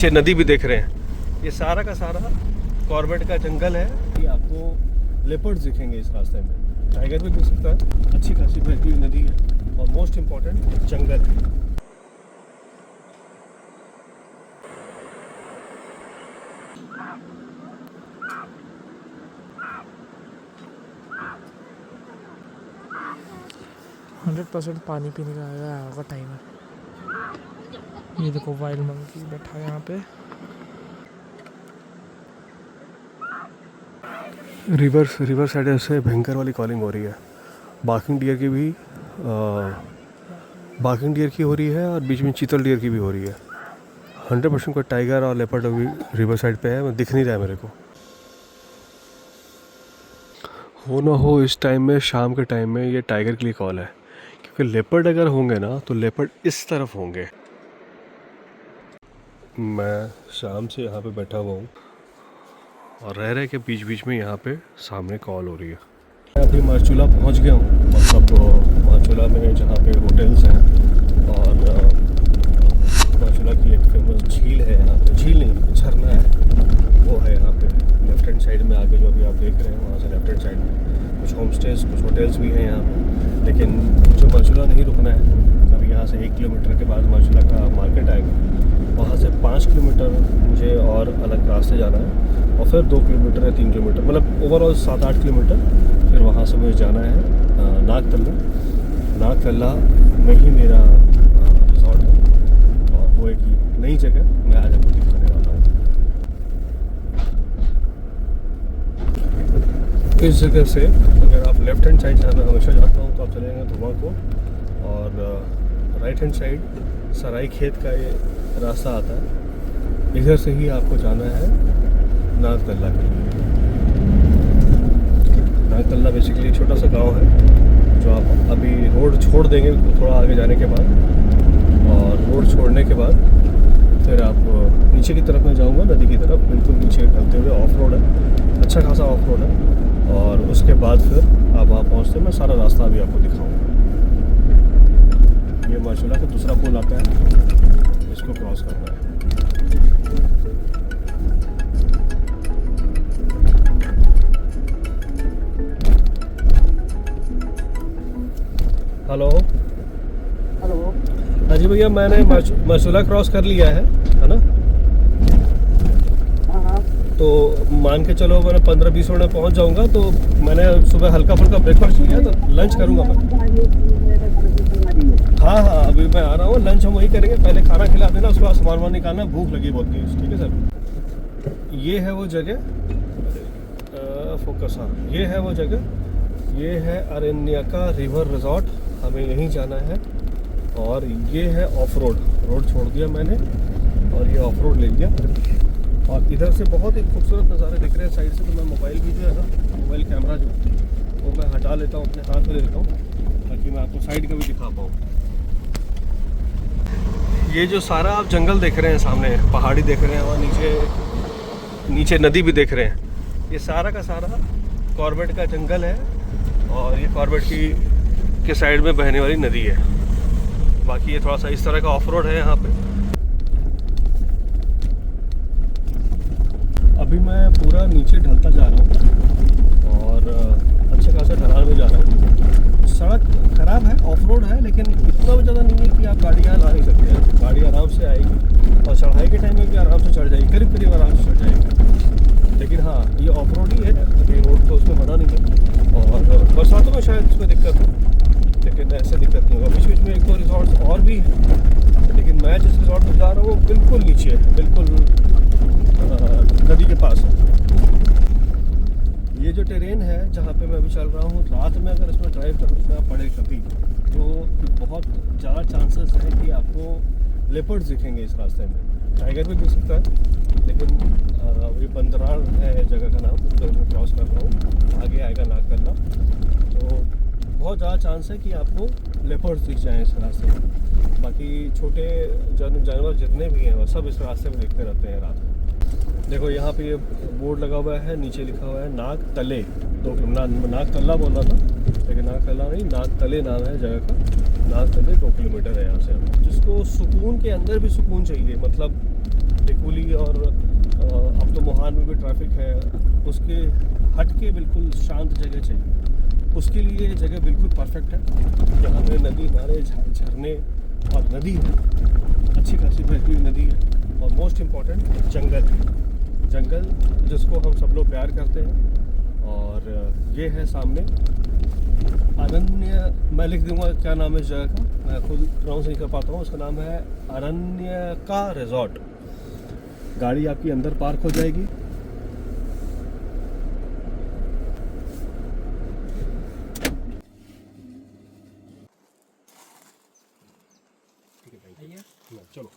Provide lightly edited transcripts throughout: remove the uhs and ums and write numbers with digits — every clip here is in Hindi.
पीछे नदी भी देख रहे हैं। ये सारा का सारा कॉर्बेट का जंगल है। ये आपको लेपर्ड्स दिखेंगे इस रास्ते में, टाइगर भी दिख सकता है। अच्छी खासी बहती हुई नदी है और मोस्ट इम्पॉर्टेंट जंगल है। हंड्रेड % पानी पीने का आया होगा टाइम है। ये देखो वाइल्ड मंकी बैठा है यहाँ पे। रिवर साइड से भयंकर वाली कॉलिंग हो रही है। बार्किंग डियर की हो रही है और बीच में चीतल डियर की भी हो रही है। 100% कोई टाइगर और लेपर्ड अभी रिवर साइड पे है, दिख नहीं रहा है मेरे को। हो ना हो इस टाइम में, शाम के टाइम में ये टाइगर के लिए कॉल है, क्योंकि लेपर्ड अगर होंगे ना तो लेपर्ड इस तरफ होंगे। मैं शाम से यहाँ पे बैठा हुआ हूँ और रह के बीच बीच में यहाँ पे सामने कॉल हो रही है। मैं अभी मारचूला पहुँच गया हूँ, मतलब मारचूला में जहाँ पे होटल्स हैं और मारचूला की एक फेमस झील है यहाँ पे। झील नहीं, झरना है, वो है यहाँ पे लेफ्ट हैंड साइड में। आगे जो अभी आप देख रहे हैं वहाँ से लेफ्ट हैंड साइड में कुछ होम स्टेज, कुछ होटल्स भी हैं यहाँ पे। लेकिन मुझे मारचूला नहीं रुकना है। अभी यहाँ से 1 किलोमीटर के बाद मारचूला का मार्केट आएगा। वहाँ से 5 किलोमीटर मुझे और अलग रास्ते जाना है और फिर 2 किलोमीटर या 3 किलोमीटर, मतलब ओवरऑल 7-8 किलोमीटर। फिर वहाँ से मुझे जाना है नागतल्ला में ही मेरा रिजॉर्ट है और वो एक नई जगह मैं आज आपको दिखाने वाला हूँ। इस जगह से अगर आप लेफ्ट हैंड साइड, जहाँ मैं हमेशा जाता हूँ, तो आप चले जाएंगे धुआं को, और राइट हैंड साइड सराय खेत का ये रास्ता आता है। इधर से ही आपको जाना है नागतल्ला के लिए। नागतल्ला बेसिकली एक छोटा सा गांव है जो आप अभी रोड छोड़ देंगे थोड़ा आगे जाने के बाद, और रोड छोड़ने के बाद फिर आप नीचे की तरफ मैं जाऊंगा, नदी की तरफ बिल्कुल नीचे ढलते हुए। ऑफ रोड है, अच्छा खासा ऑफ रोड है, और उसके बाद फिर आप वहाँ पहुँचते मैं सारा रास्ता अभी आपको दिखाऊँगा। ये मारचूला का दूसरा पुल आता है, इसको क्रॉस करना है। Hello hello. हाँ जी भैया, मैंने मारचूला क्रॉस कर लिया है ना? हाँ। तो मान के चलो मैंने 15-20 मिनट में पहुंच जाऊंगा। तो मैंने सुबह हल्का फुल्का ब्रेकफास्ट किया, तो लंच करूंगा मैं। हाँ, अभी मैं आ रहा हूँ। लंच हम वही करेंगे, पहले खाना खिला देना, उसके बाद सामान वामान निकालना। भूख लगी बहुत तेज। ठीक है सर, ये है वो जगह, फोकस। हाँ, ये है वो जगह। ये है अरण्यका रिवर रिजॉर्ट, हमें यहीं जाना है। और ये है ऑफ रोड छोड़ दिया मैंने और ये ऑफ रोड ले लिया। और इधर से बहुत ही खूबसूरत नज़ारे दिख रहे हैं साइड से। तो मैं मोबाइल भी जो है ना, मोबाइल कैमरा जो वो मैं हटा लेता हूँ, अपने हाथ में ले लेता हूँ, ताकि मैं आपको साइड का भी दिखा पाऊँ। ये जो सारा आप जंगल देख रहे हैं सामने, पहाड़ी देख रहे हैं, और नीचे नदी भी देख रहे हैं। ये सारा का सारा कॉर्बेट का जंगल है और ये कॉर्बेट के साइड में बहने वाली नदी है। बाकी ये थोड़ा सा इस तरह का ऑफ रोड है यहाँ पे। अभी मैं पूरा नीचे ढलता जा रहा हूँ और अच्छे खासे ढलान में जा रहा हूँ। सड़क खराब है, ऑफ रोड है, लेकिन इतना भी ज़्यादा नहीं है कि आप गाड़ी यहाँ ला नहीं सकते हैं। गाड़ी आराम से आएगी और चढ़ाई के टाइम में भी आराम से चढ़ जाएगी, करीब आराम से चढ़ जाएगी। लेकिन हाँ, ये ऑफ रोड ही है, ये रोड तो उसमें मना नहीं है। और बरसातों में शायद उसमें दिक्कत हो, लेकिन ऐसे दिक्कत नहीं होगा। बीच बीच में 1-2 रिजॉर्ट्स और भी है, लेकिन मैं जिस रिजॉर्ट में जा रहा हूँ वो बिल्कुल नीचे है, बिल्कुल नदी के पास है। ये जो टेरेन है जहाँ पे मैं अभी चल रहा हूँ, रात में अगर इसमें ड्राइव करना पड़े कभी, तो बहुत ज़्यादा चांसेस है कि आपको लेपर्ड्स दिखेंगे इस रास्ते में। टाइगर भी दिख सकता है, लेकिन ये बंदरार है जगह का नाम, जो मैं क्रॉस कर रहा हूँ। आगे आएगा नागतल्ला, तो बहुत ज़्यादा चांस है कि आपको लेपर्ड्स दिख जाएँ इस रास्ते में। बाकी छोटे जानवर जितने भी हैं वो सब इस रास्ते में दिखते रहते हैं रात में। देखो यहाँ पे ये बोर्ड लगा हुआ है, नीचे लिखा हुआ है नागतले 2 किलोमीटर। नागतल्ला बोल रहा था, लेकिन नागतल्ला नहीं, नागतले नाम है जगह का। नागतले 2 किलोमीटर है यहाँ से। जिसको सुकून के अंदर भी सुकून चाहिए, मतलब टिकुली सुल्तान में भी ट्रैफिक है, उसके हट के बिल्कुल शांत जगह चाहिए। उसके लिए ये जगह बिल्कुल परफेक्ट है। यहाँ पे नदी, नाले, झरने और नदी है, अच्छी खासी बहती हुई नदी है। और मोस्ट इम्पॉर्टेंट जंगल है, जंगल जिसको हम सब लोग प्यार करते हैं। और ये है सामने अरण्य, मैं लिख दूंगा क्या नाम है इस जगह का, मैं खुद प्रोनाउंस नहीं कर पाता हूँ। उसका नाम है अरण्य का रिजॉर्ट। गाड़ी आपकी अंदर पार्क हो जाएगी। चलो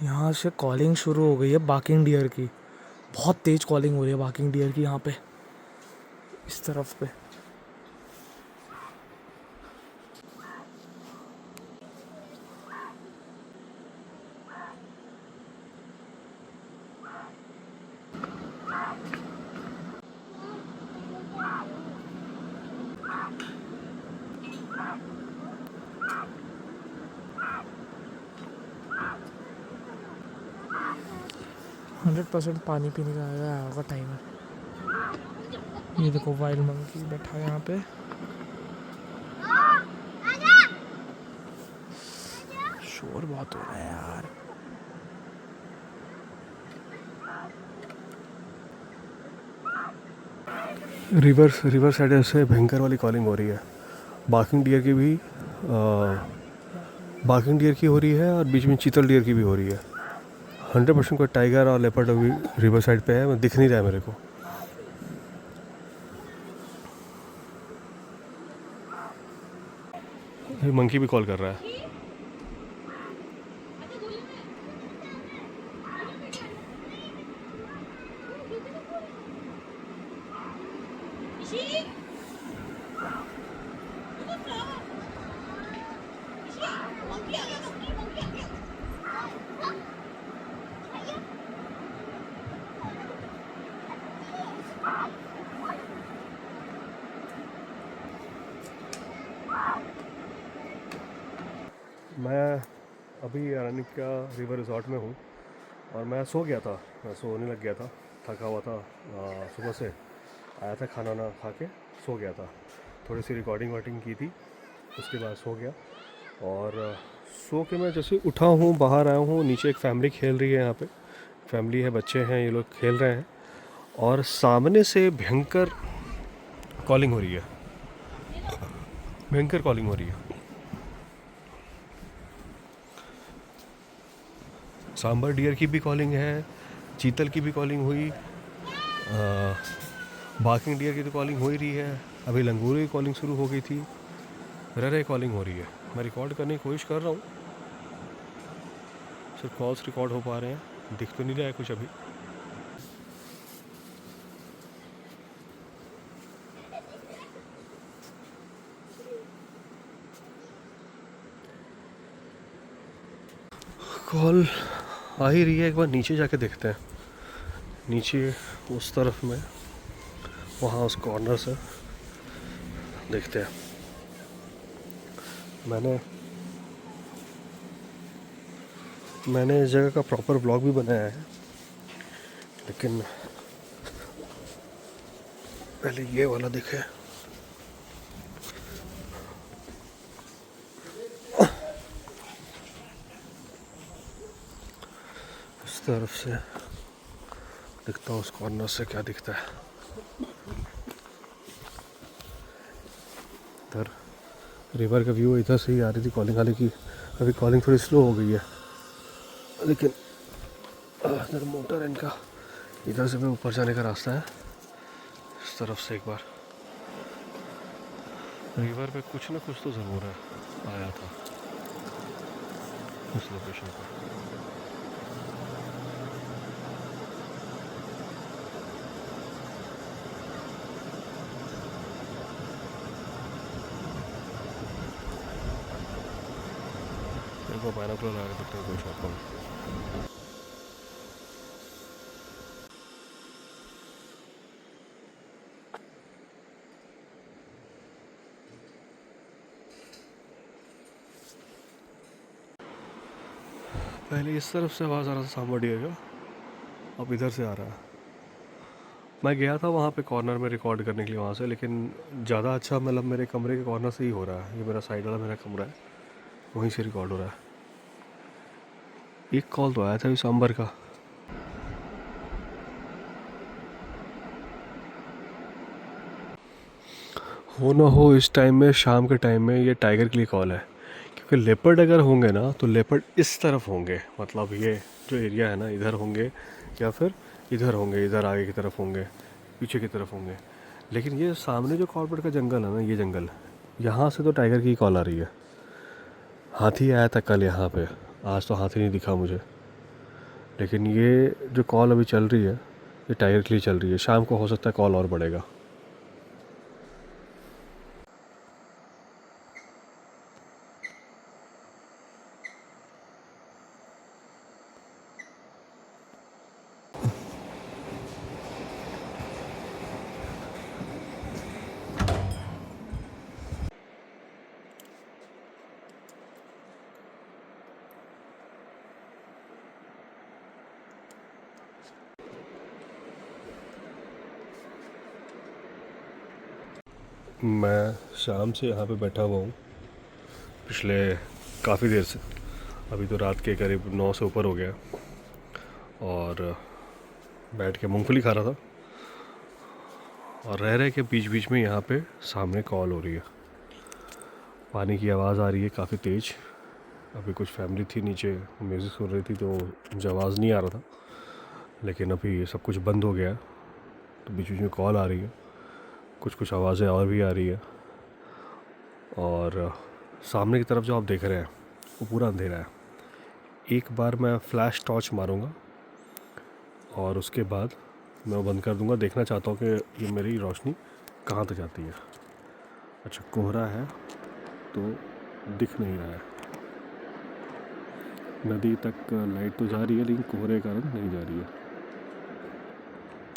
यहाँ से कॉलिंग शुरू हो गई है बाकिंग डियर की। बहुत तेज कॉलिंग हो रही है बाकिंग डियर की यहाँ पे, इस तरफ पे। हंड्रेड % पानी पीने का आया होगा टाइम है। ये देखो वाइल्ड मंकी बैठा है यहाँ पे। शोर बहुत हो रहा है यार। रिवर साइड से भयंकर वाली कॉलिंग हो रही है। बाकिंग डियर की भी बाकिंग डियर की हो रही है और बीच में चीतल डियर की भी हो रही है। 100% कोई टाइगर और लेपर्ड अभी रिवर साइड पे है, दिख नहीं रहा है मेरे को। ये मंकी भी कॉल कर रहा है। मैं अभी अरनिका रिवर रिजॉर्ट में हूँ और मैं सो गया था, मैं सोने लग गया था, थका हुआ था। सुबह से आया था, खाना ना खा के सो गया था। थोड़ी सी रिकॉर्डिंग की थी, उसके बाद सो गया। और सो के मैं जैसे उठा हूँ, बाहर आया हूँ, नीचे एक फैमिली खेल रही है। यहाँ पे फैमिली है, बच्चे हैं, ये लोग खेल रहे हैं। और सामने से भयंकर कॉलिंग हो रही है, भयंकर कॉलिंग हो रही है। सांबर डियर की भी कॉलिंग है, चीतल की भी कॉलिंग हुई, बाकिंग डियर की तो कॉलिंग हो ही रही है। अभी लंगूर की कॉलिंग शुरू हो गई थी, रह कॉलिंग हो रही है। मैं रिकॉर्ड करने की कोशिश कर रहा हूँ, सिर्फ कॉल्स रिकॉर्ड हो पा रहे हैं, दिख तो नहीं रहा है कुछ अभी। कॉल आ ही रही है, एक बार नीचे जाके देखते हैं। नीचे उस तरफ में, वहाँ उस कॉर्नर से देखते हैं। मैंने इस जगह का प्रॉपर ब्लॉग भी बनाया है, लेकिन पहले ये वाला दिखे। इस तरफ से दिखता हूँ, उस कॉर्नर से क्या दिखता है। इधर रिवर का व्यू इधर से ही आ रही थी कॉलिंग, हालांकि अभी कॉलिंग थोड़ी स्लो हो गई है, लेकिन इधर मोटर इनका, इधर से भी ऊपर जाने का रास्ता है। इस तरफ से एक बार रिवर पे कुछ ना कुछ तो ज़रूर है, आया था उस लोकेशन पर। मेरे को बाइनोकुलर लगा के देखते हैं कोई शॉप पर। पहले इस तरफ से आवाज़ आ रहा था सांभर डियर का, अब इधर से आ रहा है। मैं गया था वहाँ पे कॉर्नर में रिकॉर्ड करने के लिए वहाँ से, लेकिन ज़्यादा अच्छा मतलब मेरे कमरे के कॉर्नर से ही हो रहा है। ये मेरा साइड वाला मेरा कमरा है, वहीं से रिकॉर्ड हो रहा है। एक कॉल तो आया था अभी सांभर का। हो ना हो इस टाइम में, शाम के टाइम में, ये टाइगर के लिए कॉल है। क्योंकि लेपर्ड अगर होंगे ना तो लेपर्ड इस तरफ होंगे, मतलब ये जो एरिया है ना इधर होंगे, या फिर इधर होंगे, इधर आगे की तरफ होंगे, पीछे की तरफ होंगे। लेकिन ये सामने जो कॉर्बेट का जंगल है ना, ये जंगल, यहाँ से तो टाइगर की कॉल आ रही है। हाथी आया था कल यहाँ पे, आज तो हाथी नहीं दिखा मुझे। लेकिन ये जो कॉल अभी चल रही है ये टाइगर के लिए चल रही है। शाम को हो सकता है कॉल और बढ़ेगा। मैं शाम से यहाँ पे बैठा हुआ हूँ, पिछले काफ़ी देर से। अभी तो रात के करीब 9 से ऊपर हो गया, और बैठ के मूंगफली खा रहा था। और रह के बीच बीच में यहाँ पे सामने कॉल हो रही है, पानी की आवाज़ आ रही है काफ़ी तेज़। अभी कुछ फैमिली थी नीचे, म्यूज़िक सुन रही थी, तो मुझे आवाज़ नहीं आ रहा था। लेकिन अभी सब कुछ बंद हो गया है, तो बीच बीच में कॉल आ रही है, कुछ कुछ आवाज़ें और भी आ रही है। और सामने की तरफ जो आप देख रहे हैं वो पूरा अंधेरा है। एक बार मैं फ्लैश टॉर्च मारूंगा और उसके बाद मैं वो बंद कर दूंगा। देखना चाहता हूँ कि ये मेरी रोशनी कहाँ तक जाती है। अच्छा, कोहरा है तो दिख नहीं रहा है। नदी तक लाइट तो जा रही है, लेकिन कोहरे के कारण नहीं जा रही है।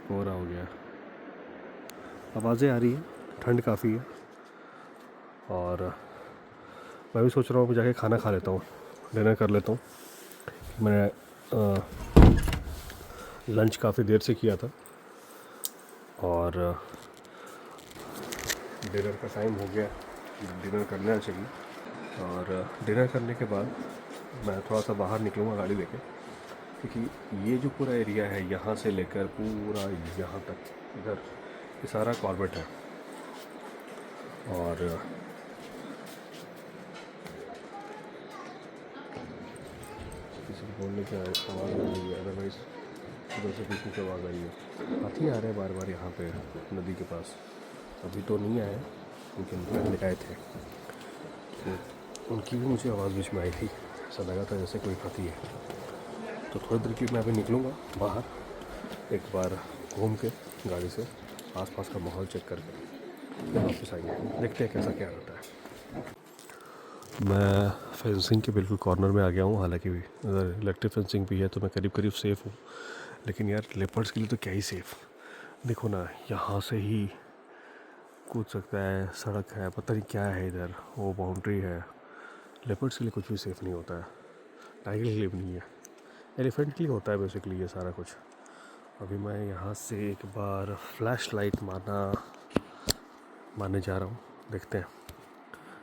कोहरा हो गया, आवाज़ें आ रही है, ठंड काफ़ी है। और मैं भी सोच रहा हूँ जाके खाना खा लेता हूँ, डिनर कर लेता हूँ। मैं लंच काफ़ी देर से किया था, और डिनर का टाइम हो गया, डिनर करना चाहिए। और डिनर करने के बाद मैं थोड़ा सा बाहर निकलूँगा गाड़ी लेके, क्योंकि ये जो पूरा एरिया है यहाँ से लेकर पूरा यहाँ तक, इधर ये सारा कॉर्बेट है। और किसी को बोलने की आवाज़ आ रही है, अदरवाइज़ उधर से पीछे की आवाज़ आई है। हाथी आ रहे हैं बार बार यहाँ पे नदी के पास। अभी तो नहीं आए, लेकिन पहले आए थे, तो उनकी भी मुझे आवाज़ बीच में आई थी। ऐसा लगा था जैसे कोई हाथी है। तो थोड़ी देर के लिए मैं अभी निकलूँगा बाहर, एक बार घूम के गाड़ी से आसपास का माहौल चेक करके फिर वापस आएंगे, देखते हैं कैसा क्या होता है। मैं फेंसिंग के बिल्कुल कॉर्नर में आ गया हूँ। हालांकि अगर इलेक्ट्रिक फेंसिंग भी है तो मैं करीब करीब सेफ़ हूँ, लेकिन यार लेपर्ड्स के लिए तो क्या ही सेफ़। देखो ना, यहाँ से ही कूद सकता है, सड़क है, पता नहीं क्या है इधर, वो बाउंड्री है। लेपर्ड्स के लिए कुछ भी सेफ़ नहीं होता है, टाइगर के लिए भी नहीं है, एलिफेंट के लिए होता है बेसिकली ये सारा कुछ। अभी मैं यहाँ से एक बार फ्लैश लाइट मारने जा रहा हूँ, देखते हैं।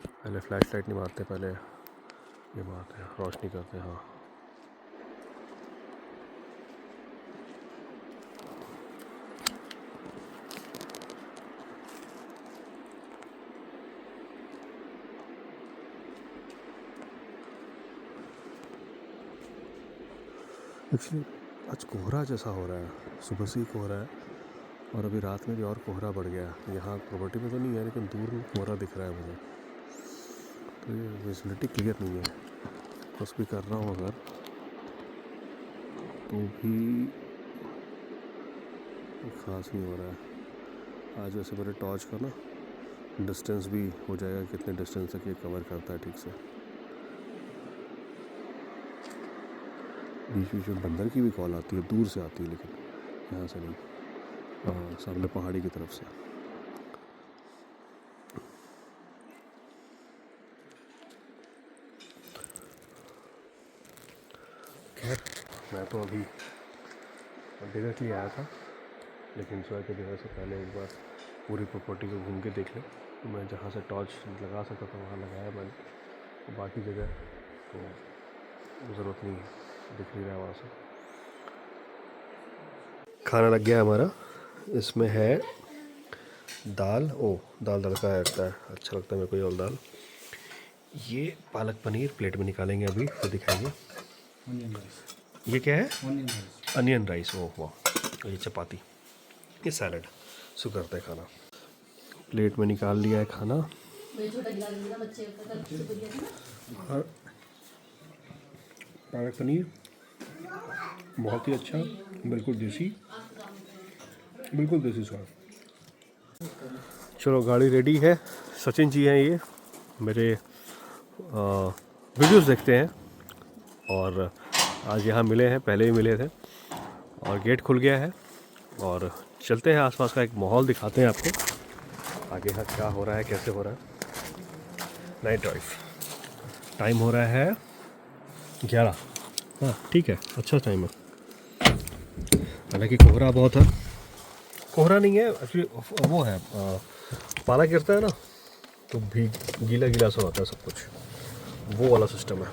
पहले फ्लैश लाइट नहीं मारते, पहले ये मारते हैं, रोशनी करते हैं। हाँ, एक्चुअली आज कोहरा जैसा हो रहा है, सुबह से ही कोहरा है। और अभी रात में भी और कोहरा बढ़ गया। यहाँ प्रॉपर्टी में तो नहीं है लेकिन दूर में कोहरा दिख रहा है मुझे, तो ये विजिबिलिटी क्लियर नहीं है। कुछ भी कर रहा हूँ अगर तो भी ख़ास नहीं हो रहा है। आज वैसे मेरे टॉर्च का ना डिस्टेंस भी हो जाएगा, कितने डिस्टेंस तक ये कवर करता है ठीक से। बीच बीच में बंदर की भी कॉल आती है, दूर से आती है लेकिन यहाँ से नहीं, सामने पहाड़ी की तरफ से। खैर मैं तो अभी डायरेक्टली आया था, लेकिन सुबह के डिनर से पहले एक बार पूरी प्रॉपर्टी को घूम के देख लें। तो मैं जहाँ से टॉर्च लगा सकता था वहाँ लगाया मैंने, तो बाकी जगह तो ज़रूरत नहीं है, दिख नहीं रहा वहाँ से। खाना लग गया हमारा। इसमें है दाल, दाल तड़का लगता है, अच्छा लगता है मेरे को ये। और दाल, ये पालक पनीर प्लेट में निकालेंगे अभी, फिर दिखाएंगे। Onion rice. ये क्या है? Onion rice. Onion rice. Oh वाह। ये चपाती, ये सैलड, सु करता है खाना। प्लेट में निकाल लिया है खाना। और पालक पनीर बहुत ही अच्छा, बिल्कुल देसी स्वाद। चलो गाड़ी रेडी है। सचिन जी हैं ये, मेरे वीडियोस देखते हैं और आज यहाँ मिले हैं, पहले भी मिले थे। और गेट खुल गया है और चलते हैं, आसपास का एक माहौल दिखाते हैं आपको, आगे यहाँ क्या हो रहा है, कैसे हो रहा है। नाइट ड्राइव, टाइम हो रहा है 11। हाँ ठीक है, अच्छा टाइम है। हालांकि कोहरा बहुत है, कोहरा नहीं है एक्चुअली, वो है पाला गिरता है ना तो भी गीला गीला सा होता है सब कुछ, वो वाला सिस्टम है।